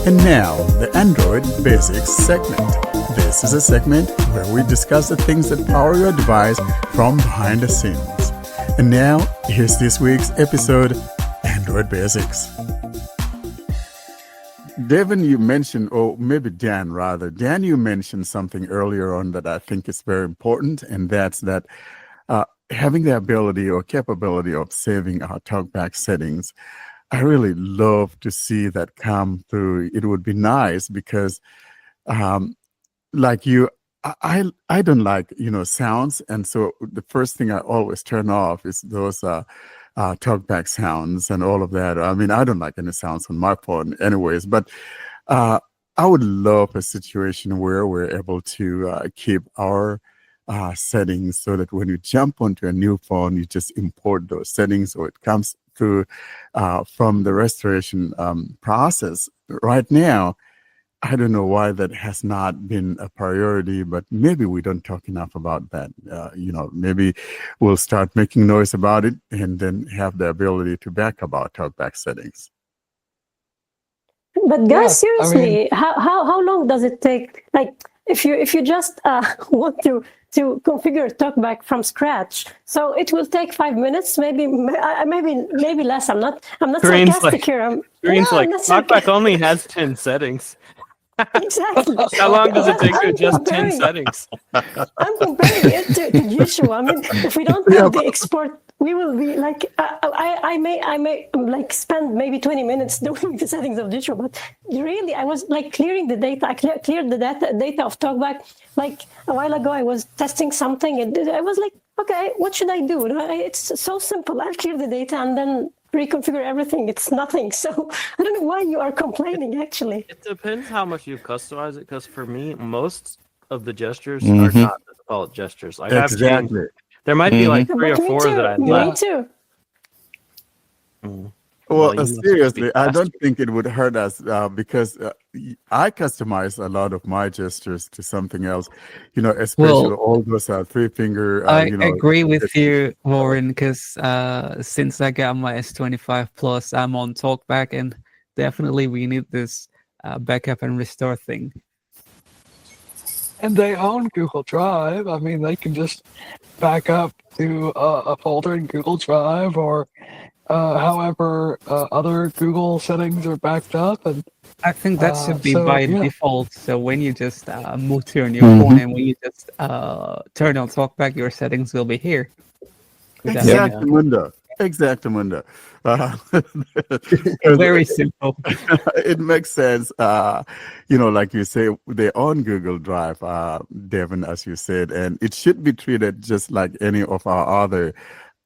And now, the Android Basics segment. This is a segment where we discuss the things that power your device from behind the scenes. And now, here's this week's episode, Android Basics. Devin, you mentioned, or maybe Dan rather, Dan, you mentioned something earlier on that I think is very important, and that's that having the ability or capability of saving our TalkBack settings. I really love to see that come through. It would be nice because, like you, I don't like sounds, and so the first thing I always turn off is those TalkBack sounds and all of that. I mean, I don't like any sounds on my phone, anyways. But I would love a situation where we're able to keep our settings so that when you jump onto a new phone, you just import those settings, or it comes through from the restoration process. Right now, I don't know why that has not been a priority, but maybe we don't talk enough about that. Maybe we'll start making noise about it and then have the ability to back up our TalkBack settings. But guys, seriously, how long does it take? Like, if you just want to configure TalkBack from scratch, so it will take 5 minutes, maybe less. I'm not sarcastic here. TalkBack only has 10 settings. Exactly. How long does it take to adjust 10 settings? I'm comparing it to Joshua. I mean, if we don't have the export, we will be like, I may like spend maybe 20 minutes doing the settings of Joshua, but really, I was like clearing the data. I cleared the data of TalkBack. Like a while ago, I was testing something, and I was like, okay, what should I do? It's so simple. I'll clear the data and then reconfigure everything. It's nothing. So I don't know why you are complaining, actually. It depends how much you customize it, because for me, most of the gestures are not the default gestures. Like Exactly. There might be like 3 or 4 that I like. Me too. Well, seriously, I don't think it would hurt us because I customize a lot of my gestures to something else, especially all those 3-finger. I agree with you, Warren, because since I got my S25 Plus, I'm on TalkBack, and definitely we need this backup and restore thing. And they own Google Drive. I mean, they can just back up to a folder in Google Drive, or however other Google settings are backed up. And I think that should be by default. So when you just move to your new phone and when you just turn on TalkBack, your settings will be here. Exactamundo. Very simple. It makes sense. Like you say, they own Google Drive, Devin, as you said, and it should be treated just like any of our other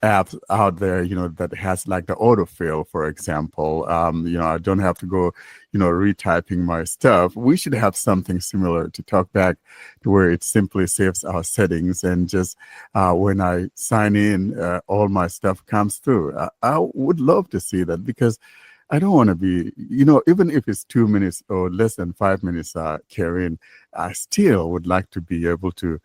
apps out there, that has like the autofill, for example. I don't have to go, retyping my stuff. We should have something similar to TalkBack, to where it simply saves our settings, and just when I sign in, all my stuff comes through. I would love to see that, because I don't want to be, even if it's 2 minutes or less than 5 minutes carrying, I still would like to be able to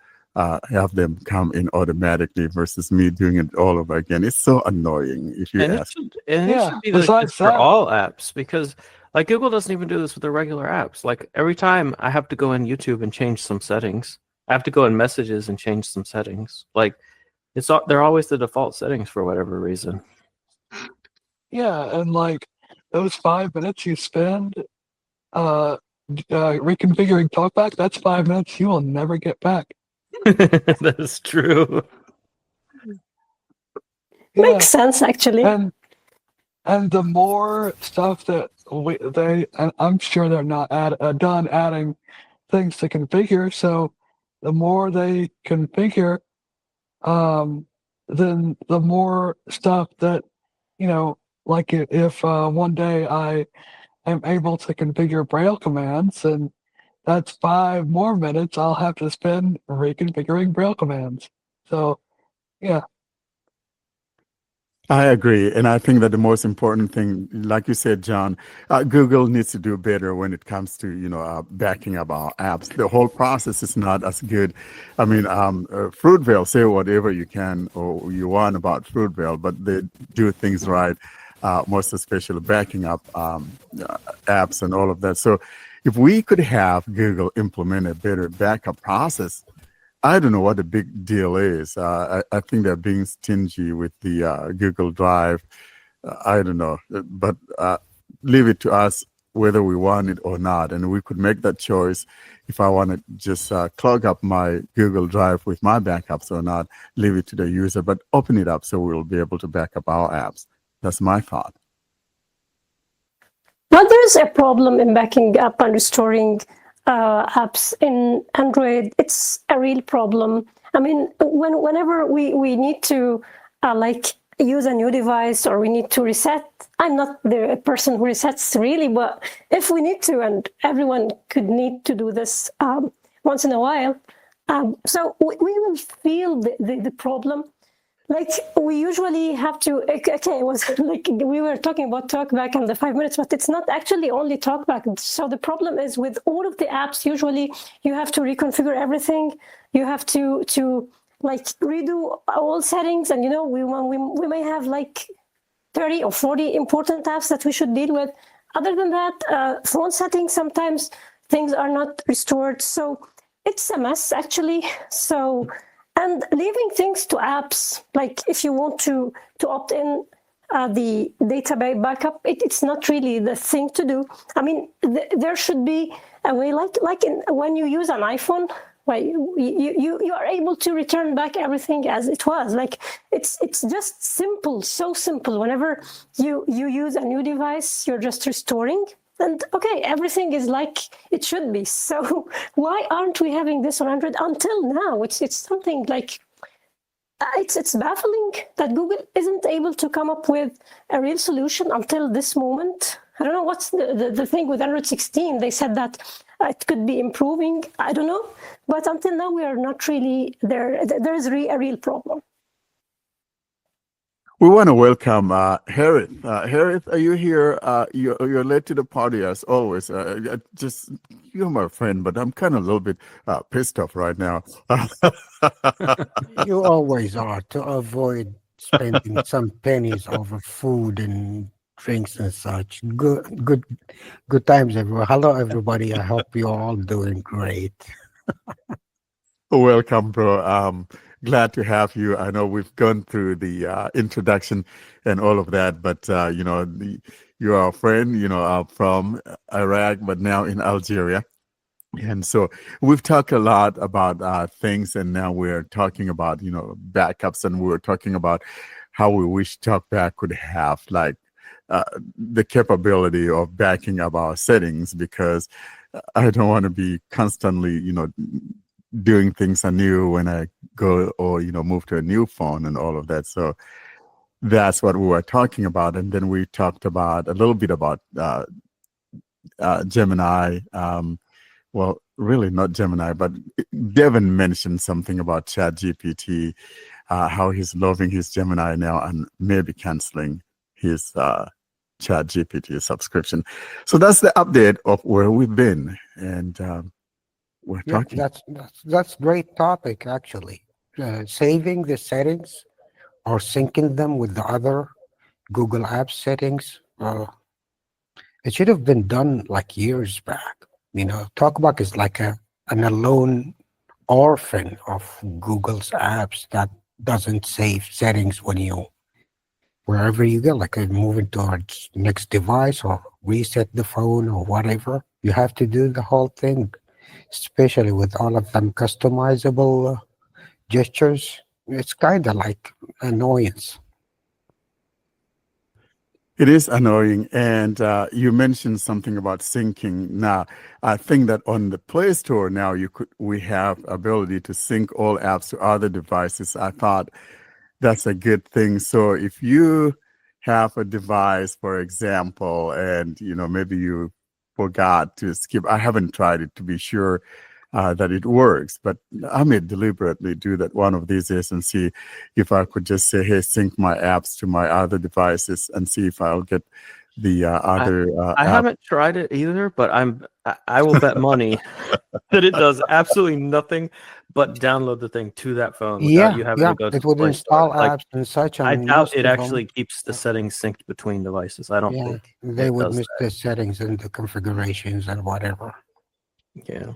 have them come in automatically versus me doing it all over again. It's so annoying, if you ask. It should be like this for all apps, because like Google doesn't even do this with their regular apps. Like every time I have to go in YouTube and change some settings, I have to go in Messages and change some settings. Like they're always the default settings for whatever reason. Yeah, and like those 5 minutes you spend reconfiguring TalkBack, that's 5 minutes you will never get back. That is true. Makes sense, actually. And the more stuff that and I'm sure they're not done adding things to configure. So the more they configure, then the more stuff that like if one day I am able to configure Braille commands, and that's 5 more minutes I'll have to spend reconfiguring Braille commands. So, yeah. I agree. And I think that the most important thing, like you said, John, Google needs to do better when it comes to, backing up our apps. The whole process is not as good. I mean, Fruitvale, say whatever you can or you want about Fruitvale, but they do things right. most especially backing up apps and all of that. So if we could have Google implement a better backup process, I don't know what the big deal is. I think they're being stingy with the Google Drive. I don't know, but leave it to us whether we want it or not. And we could make that choice if I want to just clog up my Google Drive with my backups or not, leave it to the user, but open it up so we'll be able to back up our apps. That's my thought. Well, there's a problem in backing up and restoring apps in Android. It's a real problem. I mean, whenever we need to use a new device or we need to reset, I'm not the person who resets really, but if we need to, and everyone could need to do this once in a while, so we will feel the problem. Like we usually have to, okay, it was like we were talking about TalkBack and the 5 minutes, but it's not actually only TalkBack. So the problem is with all of the apps, usually you have to reconfigure everything. You have to like redo all settings. And, you know, we may have like 30 or 40 important apps that we should deal with. Other than that, phone settings, sometimes things are not restored. So it's a mess, actually. So, and leaving things to apps, like if you want to opt in the data backup, it's not really the thing to do. I mean, there should be a way, when you use an iPhone, where you are able to return back everything as it was. Like it's just simple, so simple. Whenever you use a new device, you're just restoring. And okay, everything is like it should be. So why aren't we having this on Android until now? It's something like it's baffling that Google isn't able to come up with a real solution until this moment. I don't know what's the thing with Android 16. They said that it could be improving. I don't know, but until now we are not really there. There is a real problem. We want to welcome Harith. Harith, are you here? You're late to the party as always. You're my friend, but I'm kind of a little bit pissed off right now. You always are, to avoid spending some pennies over food and drinks and such. Good times, everyone. Hello, everybody. I hope you're all doing great. Welcome, bro. Glad to have you. I know we've gone through the introduction and all of that, but you're our friend, from Iraq, but now in Algeria. And so we've talked a lot about things, and now we're talking about, backups, and we're talking about how we wish TalkBack could have the capability of backing up our settings, because I don't want to be constantly, doing things anew when I go or move to a new phone and all of that. So that's what we were talking about. And then we talked about a little bit about Gemini. Well, really not Gemini, but Devin mentioned something about ChatGPT, how he's loving his Gemini now and maybe canceling his ChatGPT subscription. So that's the update of where we've been. And we're talking. That's great topic, actually. Saving the settings or syncing them with the other Google Apps settings. It should have been done like years back. TalkBack is like an alone orphan of Google's apps that doesn't save settings wherever you go, like moving towards next device or reset the phone or whatever. You have to do the whole thing, especially with all of them customizable gestures. It's kind of like annoyance. It is annoying. And you mentioned something about syncing. Now, I think that on the Play Store now we have ability to sync all apps to other devices. I thought that's a good thing. So if you have a device, for example, and maybe you forgot to skip, I haven't tried it to be sure that it works, but I may deliberately do that one of these days and see if I could just say, hey, sync my apps to my other devices and see if I'll get the other I app. haven't tried it either, but I will bet money that it does absolutely nothing but download the thing to that phone without you having to go to It the would Play Store. install Like, apps and such, I and doubt most it of actually them, keeps the settings synced between devices. I don't think they it would does miss the settings and the configurations and whatever. Yeah.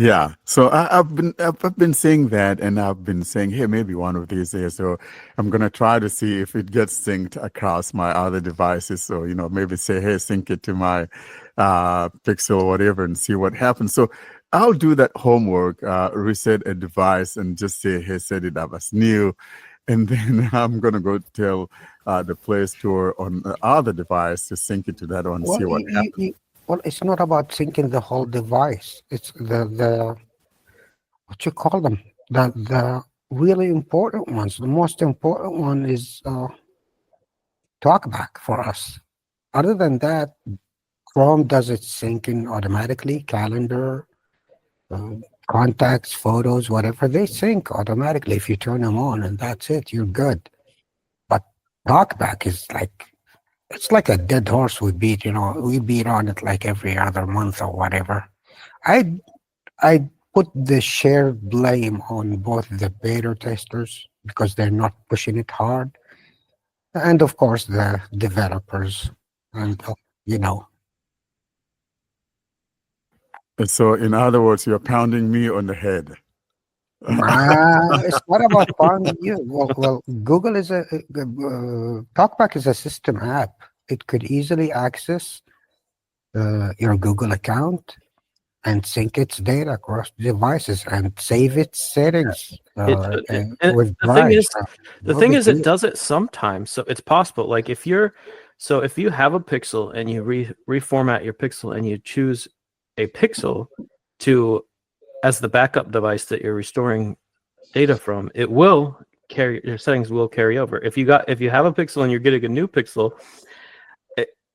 Yeah, so I've been saying that, and I've been saying, hey, maybe one of these days, so I'm gonna try to see if it gets synced across my other devices. So maybe say, hey, sync it to my Pixel or whatever, and see what happens. So I'll do that homework, reset a device, and just say, hey, set it up as new, and then I'm gonna go tell the Play Store on the other device to sync it to that one, and Well, see what happens. well, it's not about syncing the whole device. It's the what you call them, the really important ones. The most important one is TalkBack for us. Other than that, Chrome does its syncing automatically. Calendar, uh, contacts, photos, whatever, they sync automatically if you turn them on, and that's it. You're good. But TalkBack is like, it's like a dead horse we beat. We beat on it like every other month or whatever. I put the shared blame on both the beta testers because they're not pushing it hard, and of course the developers. And you know, And so, in other words, you're pounding me on the head. it's not about finding you. Well, Google is TalkBack is a system app. It could easily access your Google account and sync its data across devices and save its settings And with the thing is, drives. the No thing big is, it deal. does it sometimes. So it's possible. Like if you have a Pixel and you reformat your Pixel and you choose a Pixel as the backup device that you're restoring data from, it will your settings will carry over. If you have a Pixel and you're getting a new Pixel,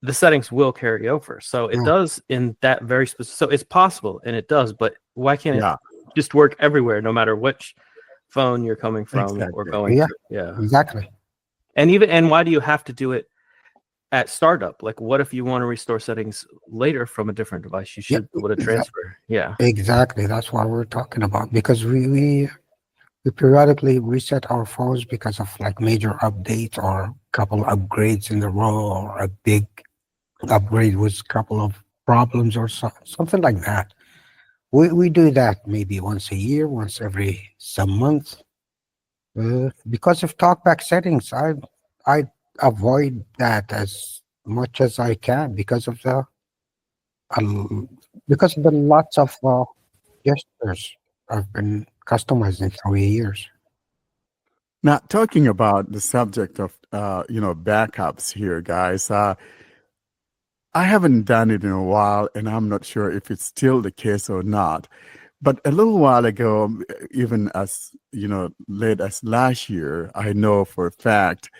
the settings will carry over. So it does in that very specific. So it's possible, and it does. But why can't it just work everywhere, no matter which phone you're coming from or going Yeah, through? Yeah, exactly. And why do you have to do it at startup? Like, what if you want to restore settings later from a different device? You should be able to transfer. Yeah, Exactly. That's what we're talking about, because we periodically reset our phones because of like major updates or a couple upgrades in a row, or a big upgrade with a couple of problems or something like that. We do that maybe once a year, once every some months. Because of talkback settings, I avoid that as much as I can because of the lots of gestures I've been customizing through the years. Now, talking about the subject of backups here, guys. I haven't done it in a while, and I'm not sure if it's still the case or not. But a little while ago, even as late as last year, I know for a fact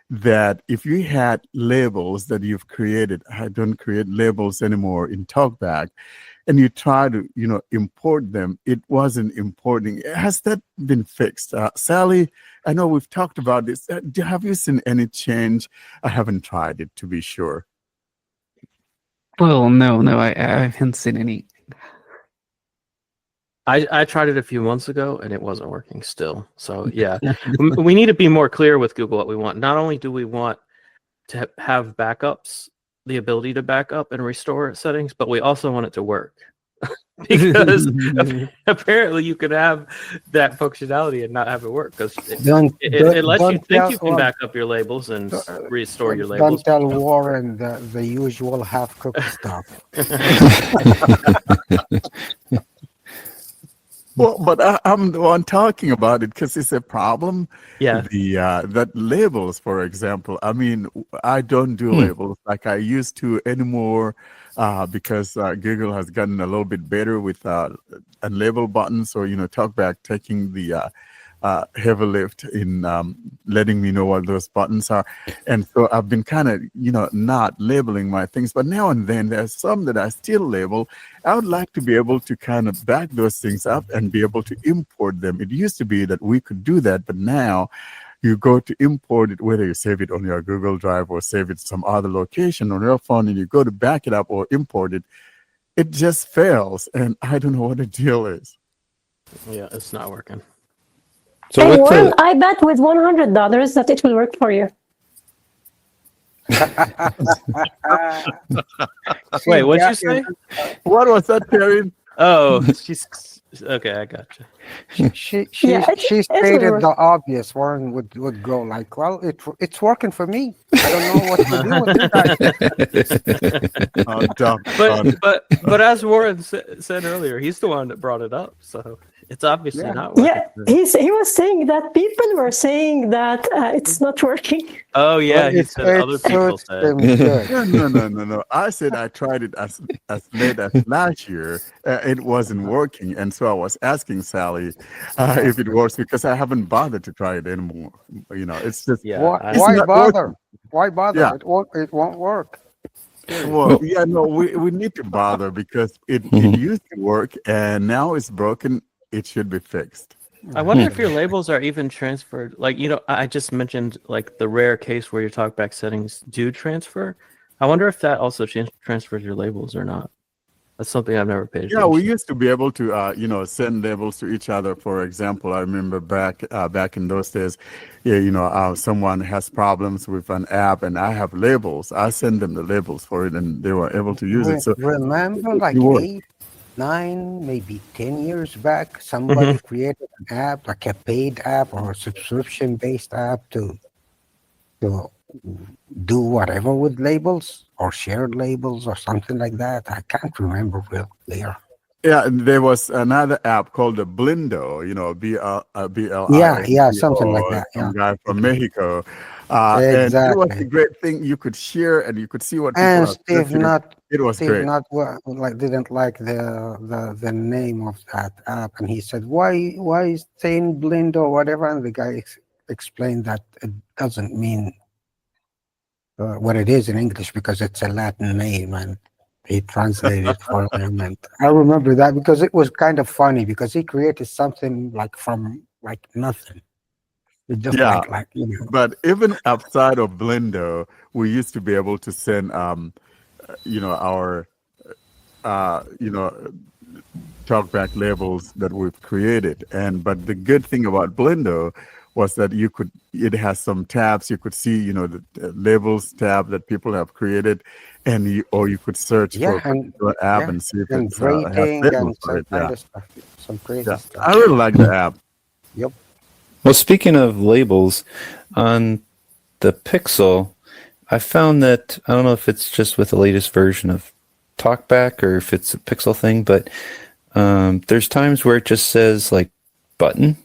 that if you had labels that you've created, I don't create labels anymore in TalkBack, and you try to import them, it wasn't importing. Has that been fixed? Sally, I know we've talked about this. Have you seen any change? I haven't tried it, to be sure. Well, no, I haven't seen any. I tried it a few months ago and it wasn't working still. So yeah, we need to be more clear with Google what we want. Not only do we want to have backups, the ability to back up and restore settings, but we also want it to work. Because apparently you could have that functionality and not have it work, because it lets you think you can back up your labels and restore your labels. Don't tell Warren the usual half-cooked stuff. Well, but I'm the one talking about it because it's a problem. Yeah. That labels, for example. I mean, I don't do labels like I used to anymore because Google has gotten a little bit better with unlabel buttons, or TalkBack taking the heavy lift in letting me know what those buttons are. And so I've been kind of, not labeling my things, but now and then there's some that I still label. I would like to be able to kind of back those things up and be able to import them. It used to be that we could do that, but now you go to import it, whether you save it on your Google Drive or save it some other location on your phone, and you go to back it up or import it, it just fails. And I don't know what the deal is. Yeah, it's not working. So Hey, what's Warren, the I bet with $100 that it will work for you. Wait, what'd you say? What was that, Terry? Oh, she's okay. I gotcha. She Yeah, it will stated work. the obvious. Warren would go like, "Well, it's working for me. I don't know what to do with you guys." Oh, dumb fun. But as Warren said earlier, he's the one that brought it up, so it's obviously Yeah. not working. Yeah, he was saying that people were saying that it's not working. Oh yeah, Well, he said other people suits said. them good. No. I said I tried it as late as last year. It wasn't working, and so I was asking Sally if it works because I haven't bothered to try it anymore. It's just Yeah. Why not bother? working. Why bother? Yeah. It won't work. Well, yeah, no, we need to bother because it used to work and now it's broken. It should be fixed. I wonder if your labels are even transferred. Like, I just mentioned like the rare case where your TalkBack settings do transfer. I wonder if that also transfers your labels or not. That's something I've never paid attention. Yeah, we used to be able to, send labels to each other. For example, I remember back in those days, someone has problems with an app, and I have labels. I send them the labels for it, and they were able to use it. So Remember, like it worked. 8, 9, maybe 10 years back, somebody created an app, like a paid app or a subscription-based app to do whatever with labels or shared labels or something like that. I can't remember real clear. Yeah, and there was another app called the Blindo, Yeah, something like that. some Yeah, guy from Mexico. And it was a exactly. great thing. You could share and you could see what people And are Steve searching. It was Steve great. didn't like the name of that app, and he said, "Why is saying blind or whatever?" And the guy explained that it doesn't mean what it is in English because it's a Latin name, and he translated it for him. And I remember that because it was kind of funny because he created something from nothing. It just Yeah. But even outside of Blender, we used to be able to send, our, TalkBack labels that we've created. But the good thing about Blender was that it has some tabs. You could see, the labels tab that people have created, or you could search for a particular app and see if and it's rating has and labels for some it. kind Yeah. of stuff, some crazy Yeah. stuff. I really like the app. Yep. Well, speaking of labels, on the Pixel, I found that, I don't know if it's just with the latest version of TalkBack or if it's a Pixel thing, but there's times where it just says like button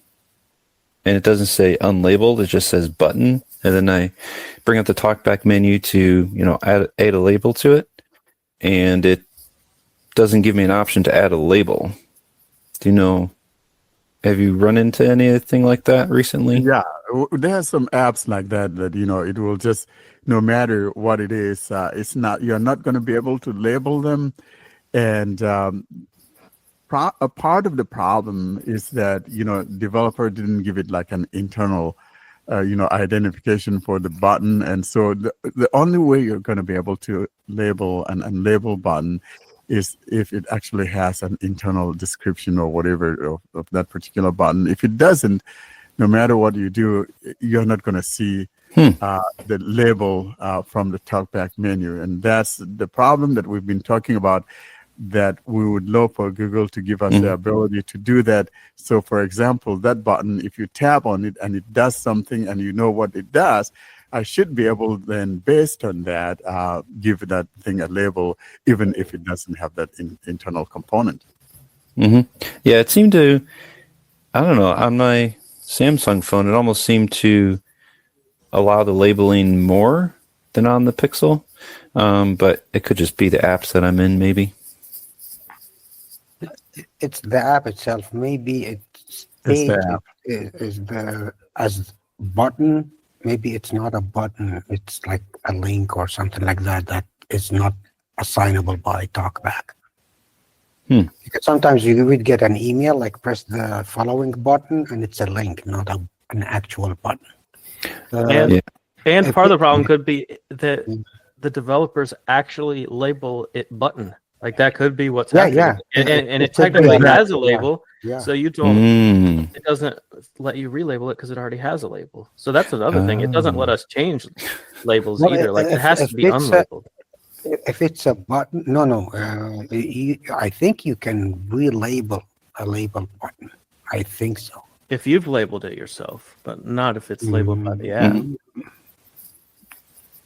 and it doesn't say unlabeled, it just says button. And then I bring up the TalkBack menu to, add a label to it, and it doesn't give me an option to add a label. Have you run into anything like that recently? Yeah, there are some apps like that it will just, no matter what it is, you're not going to be able to label them. And a part of the problem is that, developer didn't give it like an internal, identification for the button. And so the only way you're going to be able to label an unlabeled button is if it actually has an internal description or whatever of that particular button. If it doesn't, no matter what you do, you're not going to see the label from the TalkBack menu. And that's the problem that we've been talking about, that we would love for Google to give us the ability to do that. So, for example, that button, if you tap on it and it does something and you know what it does, I should be able then, based on that, give that thing a label, even if it doesn't have that internal component. Yeah, it seemed to, I don't know, on my Samsung phone, it almost seemed to allow the labeling more than on the Pixel, but it could just be the apps that I'm in, maybe. It's the app itself. Maybe it's the app. As button. Maybe it's not a button. It's like a link or something like that that is not assignable by TalkBack. Because sometimes you would get an email like press the following button and it's a link, not an actual button. And if part of the it- problem could be that Mm. the developers actually label it button. Like that could be what's Yeah, happening. And it could be technically that. has a label, Yeah. so you don't. Mm. It doesn't let you relabel it because it already has a label. So that's another thing. It doesn't let Oh. us change labels Well, either. Like it has to be it's unlabeled. if it's a button, no. I think you can relabel a label button. I think so. If you've labeled it yourself, but not if it's labeled by the app. I'm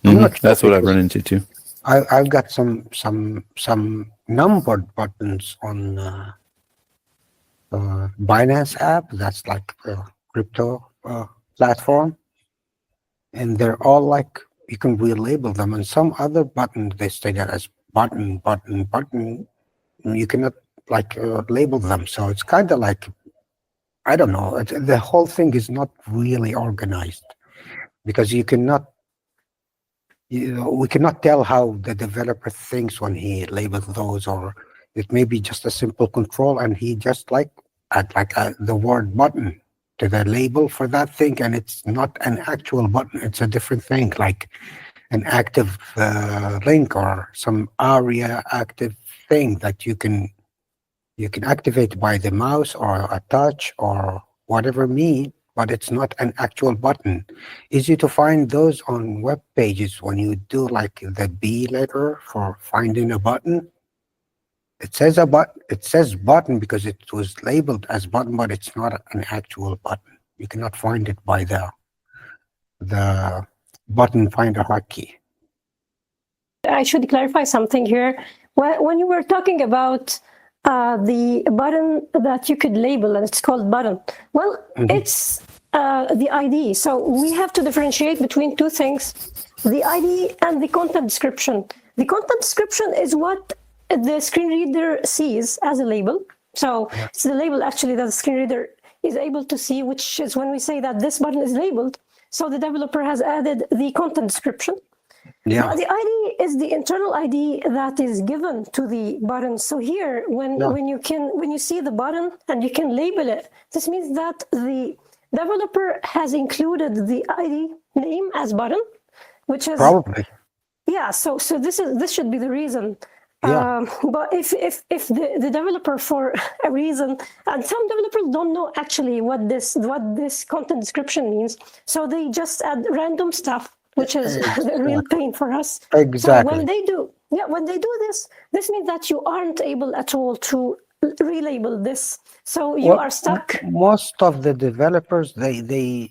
Mhm. not sure That's what I've because run into too. I've got some numbered buttons on Binance app. That's like a crypto platform, and they're all like you can relabel them. And some other buttons they say that as button. You cannot like label them. So it's kind of like I don't know. The whole thing is not really organized because you cannot. We cannot tell how the developer thinks when he labels those, or it may be just a simple control, and he just add the word button to the label for that thing, and it's not an actual button. It's a different thing, like an active link or some ARIA active thing that you can activate by the mouse or a touch or whatever mean, but it's not an actual button. Easy to find those on web pages when you do like the B letter for finding a button. It says it says button because it was labeled as button, but it's not an actual button. You cannot find it by the button finder hotkey. I should clarify something here. When you were talking about the button that you could label, and it's called button, well, it's the ID. So we have to differentiate between two things, the ID and the content description. The content description is what the screen reader sees as a label. So it's the label actually that the screen reader is able to see, which is when we say that this button is labeled. So the developer has added the content description. Yeah. But the ID is the internal ID that is given to the button. So here, when you see the button and you can label it, this means that the developer has included the ID name as button, which is Probably. yeah. So this should be the reason. Yeah. But if the developer for a reason, and some developers don't know actually what this content description means, so they just add random stuff, which is a real pain for us. Exactly. So when they do this means that you aren't able at all to relabel this. So you are stuck. Most of the developers they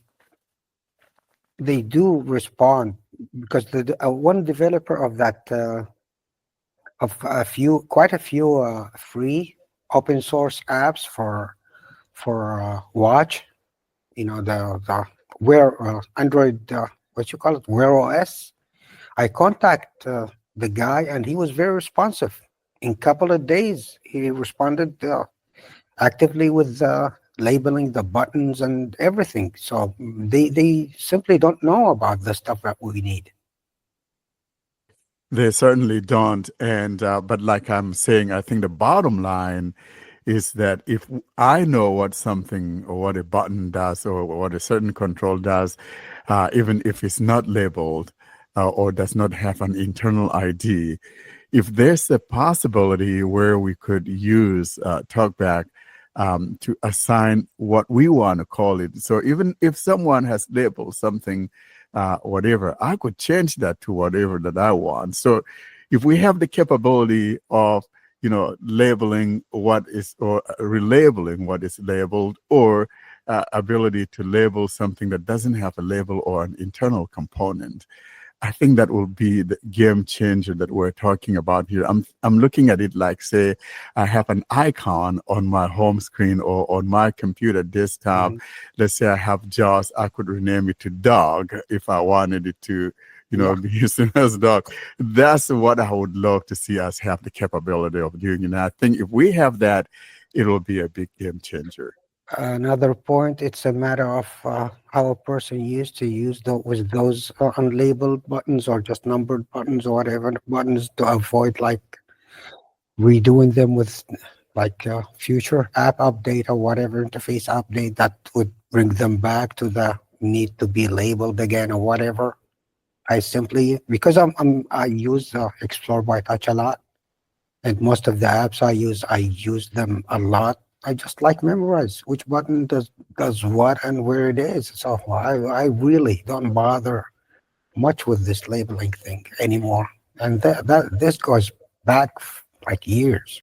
do respond because the one developer of that of quite a few free open source apps for watch, the Wear Android, what you call it, Wear OS. I contact the guy and he was very responsive. In a couple of days, he responded actively with labeling the buttons and everything. So they simply don't know about the stuff that we need. They certainly don't. And but like I'm saying, I think the bottom line is that if I know what something or what a button does or what a certain control does, even if it's not labeled or does not have an internal ID, if there's a possibility where we could use TalkBack to assign what we want to call it. So even if someone has labeled something, whatever, I could change that to whatever that I want. So if we have the capability of, labeling what is, or relabeling what is labeled, or ability to label something that doesn't have a label or an internal component, I think that will be the game changer that we're talking about here. I'm looking at it like, say, I have an icon on my home screen or on my computer desktop. Let's say I have JAWS. I could rename it to dog if I wanted it to, be used as dog. That's what I would love to see us have the capability of doing. And I think if we have that, it will be a big game changer. Another point, it's a matter of how a person used to use with those unlabeled buttons or just numbered buttons or whatever buttons, to avoid like redoing them with like future app update or whatever interface update that would bring them back to the need to be labeled again or whatever, I simply, because I use Explore by Touch a lot, and most of the apps I use them a lot. I just like memorize which button does what and where it is. So I really don't bother much with this labeling thing anymore. And that this goes back like years.